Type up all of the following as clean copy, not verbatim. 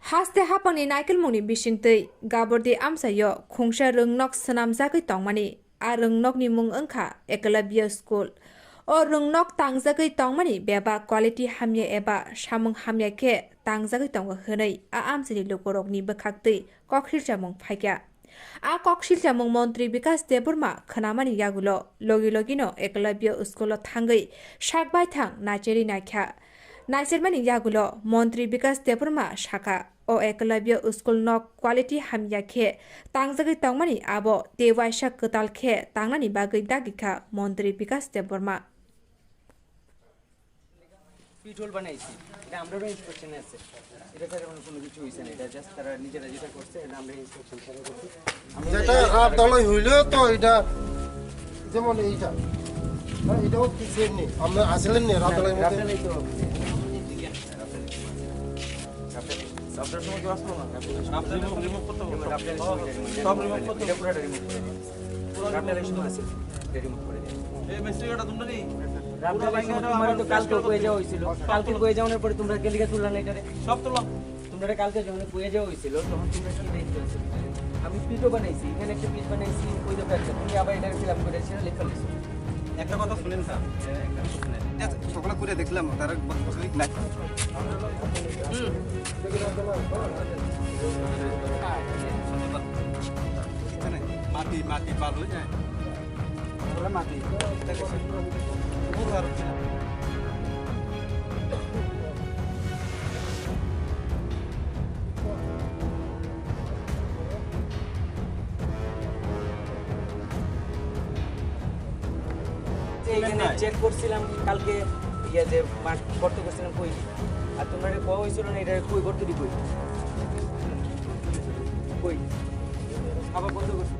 Haste hapangni naikil mungni bisingtei gabordi amsayo khungsa rungnok sanamjagoi tongmani a rungnokni mung wngkha Eklavya School o rungnok tangjagoi tongmani beba quality hamya eba samung hamya khe tangjagoi tongo hwnei a amsini lokorokni bwkhaktei kokhiljamung phaikya a kokhiljamung Montri Bikas Deburma khwnamani yagulo logi logino Eklavya School o thangoi sakbai thang nacheri naikha Naisirmani yagulo Montri Bikas Deburma Shaka o Eklavya School nok quality hamya khe tangjagoi tongmani abo dewaisa kwtal khe tangnani bagoi dagikha Montri Bikas Deburma পিঠোল বানাইছি এটা আমরাও ইনস্ট্রাকশনে আছে এটা sir কোনো কিছু হইছে না এটা জাস্ট তারা নিজেরা যেটা করছে এটা আমরা ইনস্ট্রাকশন ফলো করছি যেটা রাত দলাই হইলো তো এটা যেমন এইটা এটাও কি সেম নেই আমরা আসলেন না রাত দলাই মধ্যে রাফেলই তো আপনার সময় কেউ আসলো না আপনি রিমুভ করতে হবে রাফেল সব রিমুভ করতে এটা পুরোটা রিমুভ করে দিন রাফেল সময় আছে এটা রিমুভ করে দিন এই মেসেজটা তোমরা নেই তোমরা তো কালকে কয়ে যাওয়া হয়েছিল কালকে কয়ে যাওয়ার পরে তোমরা গেলিগা তুললা না এটারে সব তোলা তোমরা কালকে যখন কয়ে যাওয়া হয়েছিল তখন তোমরা কি দায়িত্ব আছে আমি পিঠও বানাইছি এখানে একটা পিস বানাইছি ওই তো একটা তুমি আবার এটা ফিল আপ করে সেটা লেখা লিখছো একটা কথা শুনেন স্যার সকালে করে দেখলাম তার বসলি না মাটি মাটি ভালো যায় ওরা মাটি এইখানে চেক করছিলাম কালকে ইয়া যে মাঠ গর্ত করছিলাম কই আর তোমরা এটা কোয়া হয়েছিল না এটা কই গর্ত দি কই কই আবার বন্ধ করছি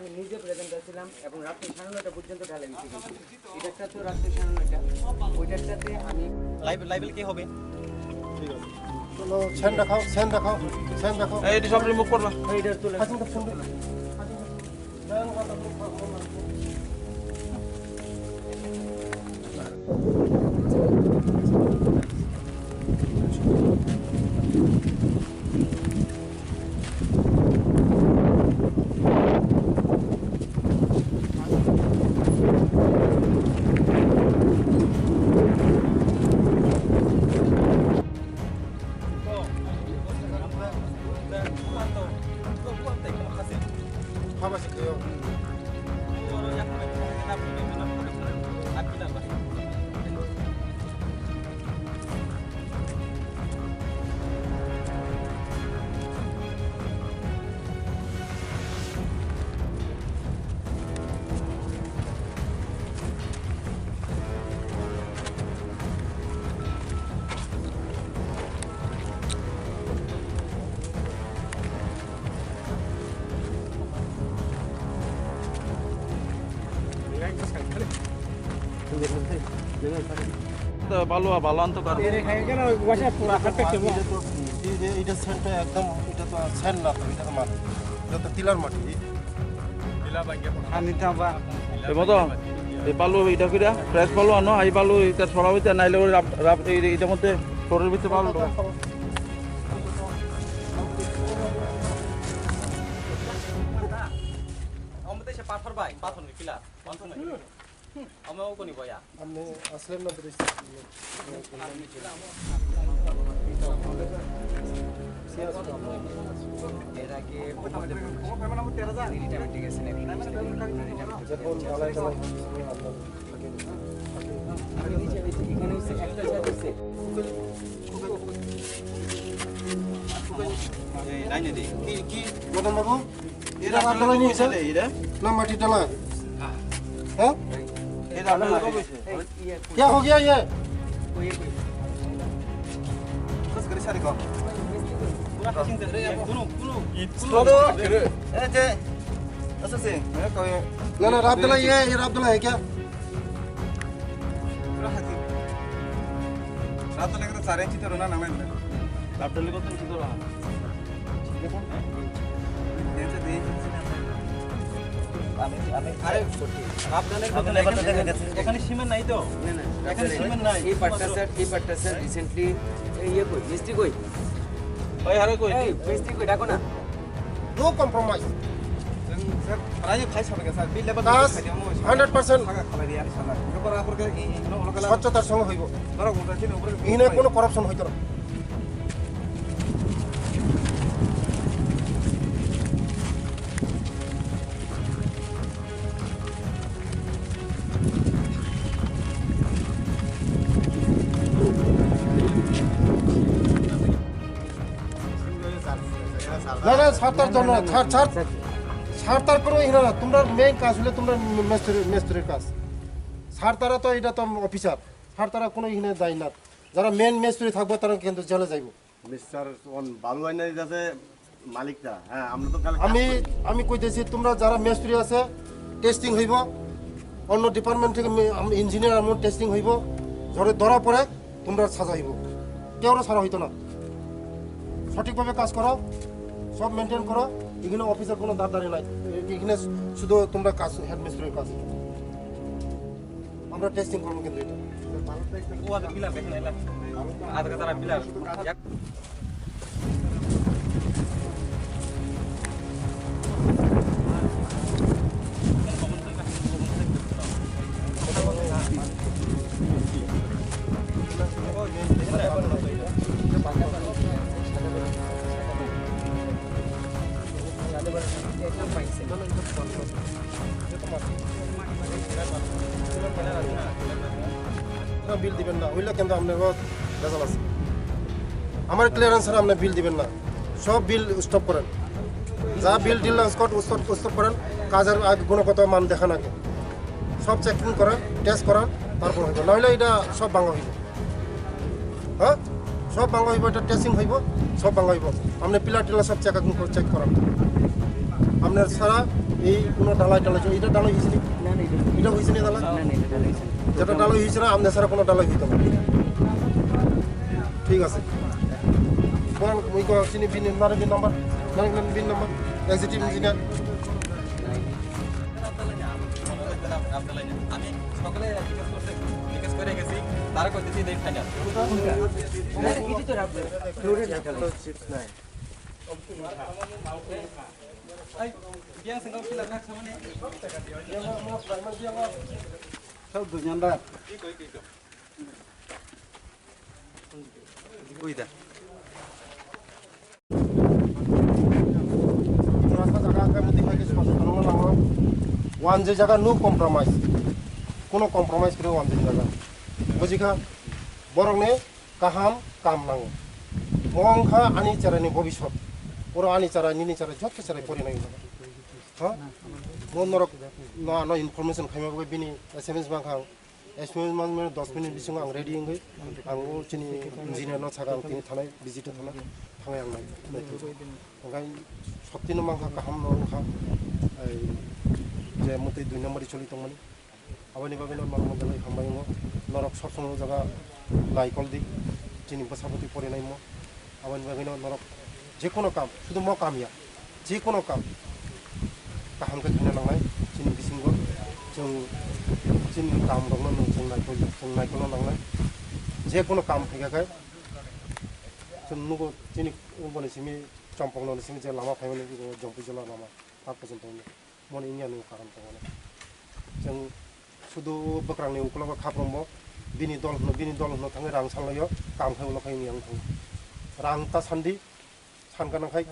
আমি নিজে প্রেজেন্ট ছিলাম এবং রাত্রি 9:30 পর্যন্ত ঢালাই দিয়েছি এটা তো রাত্রি 9:30 ওইটার সাথে আমি লাইভেল কি হবে চলো সেন দেখাও এই সব রিমুভ করবা এইটার তুলে হাসিন কাপ শুনবে 가마실게요. ভালো ভালো আনতে পারো এটা সেন্টটা একদম এটা তো সেন্ট না তো এটা তো মাটি এটা তো তিলার মাটি এই মতো এই বালু এটা কিরা ফ্রেশ বালু আনো এই বালু এটা ছড়া হইতে নাইলে এটার মধ্যে শরীরের ভিতরে বালু পাথর ভাই পাথর কিলা পাথর নাই আমাও কোনি বয়া আপনি আসলেন না বেশি এর আগে ঠিক আছে যখন ঢালাই আমি নিচে এখানে হচ্ছে একটা জায়গা হচ্ছে এই লাইনে দি কি মদন বাবু এরা রাত ঢালাই নিয়েছে না মাটি ঢালা হ্যাঁ এই রান্না কবে হইছে क्या हो गया ये बस करे सारे को ना ना राबदला ये राबदला है क्या আপনার কত কিছু ধরা এখানে সিমেন্ট নাই তো এখানে সিমেন্ট নাই এই পাট্টা স্যার রিসেন্টলি ইয়ে কই মিস্ত্রি কই ওই হারে কই এই মিস্ত্রি কই ডাকো না नो कॉम्प्रोमाइज রাজু খাই সবে স্যার বিল লেবার কাজ খাই দিমু 100% টাকা খালাই দিয়া সালা করা করে এই লোকাল স্বচ্ছতার সঙ্গে হইব ধরো ওটা ছিল উপরে ইনে কোনো করাপশন হইতো না না না ছাড়তার জন্য ছাড়তার কোনো ইহা না তোমরা মেইন কাজ হলে তোমরা মিস্ত্রির কাজ ছাড়তারা তো এটা তো অফিসার ছাড়তারা কোনো ইহনে দায়ী না যারা মেন মিস্ত্রি থাকবে তারা কিন্তু জেলে যাইব মিস্টার বালু আইনা দিতেছে মালিকটা হ্যাঁ আমরা তো কালকে আমি কইতেছি তোমরা যারা মিস্ত্রি আছে টেস্টিং হইব অন্য ডিপার্টমেন্ট থেকে ইঞ্জিনিয়ার আমার টেস্টিং হইব ধরা পড়ে তোমরা সাজা হইব কেউ ছাড়া হইতো না সঠিকভাবে কাজ করো সব মেনটেন করো এখানে অফিসের কোনো দাঁড়াদারি নাই এখানে শুধু তোমরা কাজ হেড মিস্ত্রির কাজ আমরা টেস্টিং করবো কিন্তু এটা ও আদা বিলা দেখেন এলা আদা তারা বিলা বিল দিবেন না হইলে কিন্তু আপনার রেজাল্ট আছে আমার ক্লিয়ারেন্স ছাড়া আপনি বিল দিবেন না সব বিল স্টপ করেন যা বিল দিল স্টপ করেন কাজের গুণগত মান দেখা নাকি সব চেকিং করেন টেস্ট করেন তারপর হইব নইলে এটা সব ভাঙা হইব হ্যাঁ সব ভাঙা হইব এটা টেস্টিং হইব সব ভাঙা হইব আপনি পিলার টিলার সব চেক করেন আপনার ছাড়া এই কোনো ডালাই এটা ডালাই হয়েছে না না এটা হয়েছে না ডালাই না না এটা লাইছে যেটা ডালাই হয়েছে না আপনার ছাড়া কোনো ডালাই হইতো না ঠিক আছে বল মুই কো চিনি বিন নাম্বার এক্সিকিউটিভ ইঞ্জিনিয়ার আমি সকালে জিজ্ঞেস করে গেছি তারা কইতেছি দেখ খাই না কিছু তো রাখবে ফ্লোরে ঢাকা বিয়াং সঙ্গ কি লাগা সামনে সব দুজনরা কইদা ওয়ান যে জায়গা নো কম্প্রোমাইজ কোনো কম্প্রোমাইজ করে ওয়ান যে জায়গা বুঝিখা বরং নে কাহাম কাম নাঙো মংখা আনি চারানি ভবিষ্যৎ পুরো আনি চারা নিনি চারা যত চারা পরি নাই হ্যাঁ মনরক ন ইনফরমেশন খাইমাবো বিনি এসএমএস বাংখাং एसएमएस मान में 10 मिनट बिसिंग आं रेडी होंगे आं वो चिनी इंजीनियर न छागा आं तिनि थानाय विजिट थानाय थांगाय आं नाय ओंखाय सप्तिनो मांखा गाहाम नंखा जे मते 2 नम्बर चलि तंगमानि आबानि बागैनो नरक मदलै खामबायङो नरक सब समय जागा लाइकल दि चिनि बसापति परिनाय म आबानि बागैनो नरक जे कोनो काम शुधु म कामिया जे कोनो काम गाहाम के खाना लांनाय चिनि बिसिंगो जों चिन काम दंनो जों नायखौनो लांनाय जे कोनो काम फैगाखाय जों नुगो चिनि बनेसिमि चम्पकनो सिमि जे लामा फायमानि जंपि जला लामा ता पर्यन्त मन इनियानो कारण दंनो जों शुधु बक्रांनि उखलाबा खाफ्रोमबो बिनि दल होनो थाङै रां सानलायो काम खायवला खायनि आं थाङो रां ता सान्दि सानगानाखाय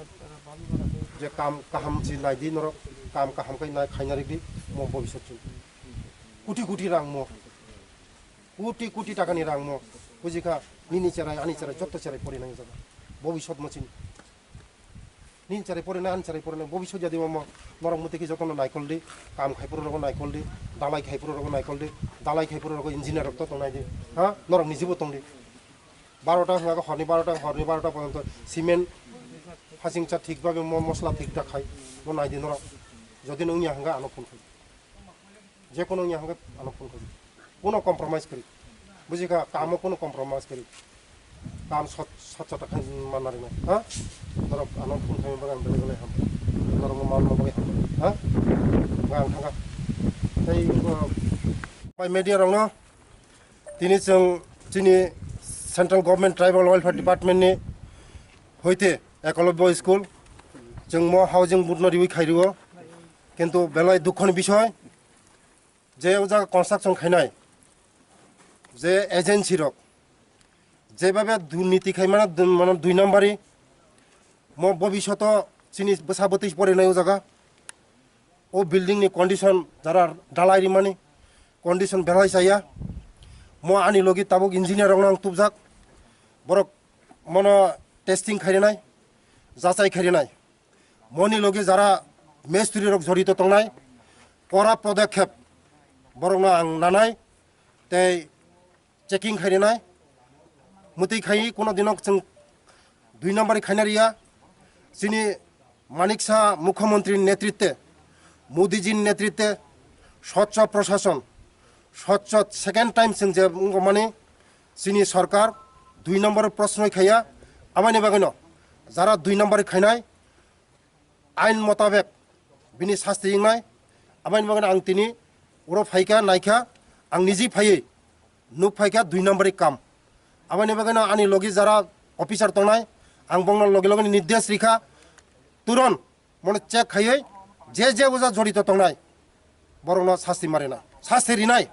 जे काम काहाम जि नायदि नर काम काहाम खाय नाय खायनारिदि म भबिष्यत कोटी रां म कोटी टाकानि रां म बुजिखा निनि चेराय आनि चेराय जत्त चेराय परिनाय जाबा भबिष्यत मचिन निनि चेराय परिनाय आनि चेराय परिनाय भबिष्यत जदि म नरक मते कि जतन नायकल दि काम खायपुर रग नायकल दि दालाय खायपुर रग नायकल दि दालाय खायपुर रग इन्जिनियर रग तंनाय दि हा नरक निजिबो तंदि 12टा हरनि 12टा पर्यन्त सिमेन्ट হাসিংচা ঠিকভাবে মশলা ঠিকঠাক খাই ও নাই দিন যদি নং হাঙ্গা আনো ফোন করি যে কোনো হাঙ্গা আনো ফোন করি কোনো কম্প্রোমাইজ করি বুঝিকা কামও কোনো কম্প্রোমাইজ করি কাম স্বচ্ছতা মানারি না হ্যাঁ ধরক আনো ফোন খাই বাগান বেলে বেলে হাম ধরক মাল মাবাই হাম হ্যাঁ গান থাকা এই মিডিয়া রং তিনি जों जोंनि सेन्ट्रेल गभर्नमेन्ट ट्राइबल वेलफेयार डिपार्टमेन्टनि হইতে একলব্য স্কুল जों म हाउजिं बुटनरि खाइरुओ কিন্তু বেলায় দুঃখের বিষয় যে জায়গা কনস্ট্রাকশন খাইনাই যে এজেন্সি রক যেভাবে দুর্নীতি খাই মানে 2 নম্বরই ম ভবিষ্যৎ চিনি বসাবতি পড়ে নাই ও জায়গা ও বিল্ডিংনি কন্ডিশন যারা ডালাইরি মানে কন্ডিশন বেলাই চাইয়া ম আনি লগি তাবক ইঞ্জিনিয়ার রং তুবজাক বরক মন টেস্টিং খাইরে নাই যাচাই খাইরে নাই মনি লগি যারা মেস্তুরি রক জড়িত তংনাই কড়া পদক্ষেপ বরং আং নানাই তাই চেকিং খাইরে নাই মুতি খাই কোনো দিনক जों 2 নম্বরই খাইনারিয়া যিনি মানিক শাহ মুখ্যমন্ত্রীর নেতৃত্বে মোদিজির নেতৃত্বে স্বচ্ছ প্রশাসন স্বচ্ছ সেকেন্ড টাইম जों যে মানে যিনি সরকার 2 নম্বরের প্রশ্নই খাইয়া আমানি বাগান যারা 2 নম্বরই খাইনাই আইন মোতাবেক বিনি শাস্তি ইংনাই আমানি বাগান আং তিনি ওর ফাইকা নাইকা আং নিজে ফাইয়ে নুক ফাইকা 2 নম্বরই কাম আমানি বাগান আনি লগি যারা অফিসার তংনাই আং বংনার লগে লগে নির্দেশ রেখা তুরন মনে চেক খাইয়ে যে ওজা জড়িত তংনাই বরং শাস্তি মারে না শাস্তি রিনাই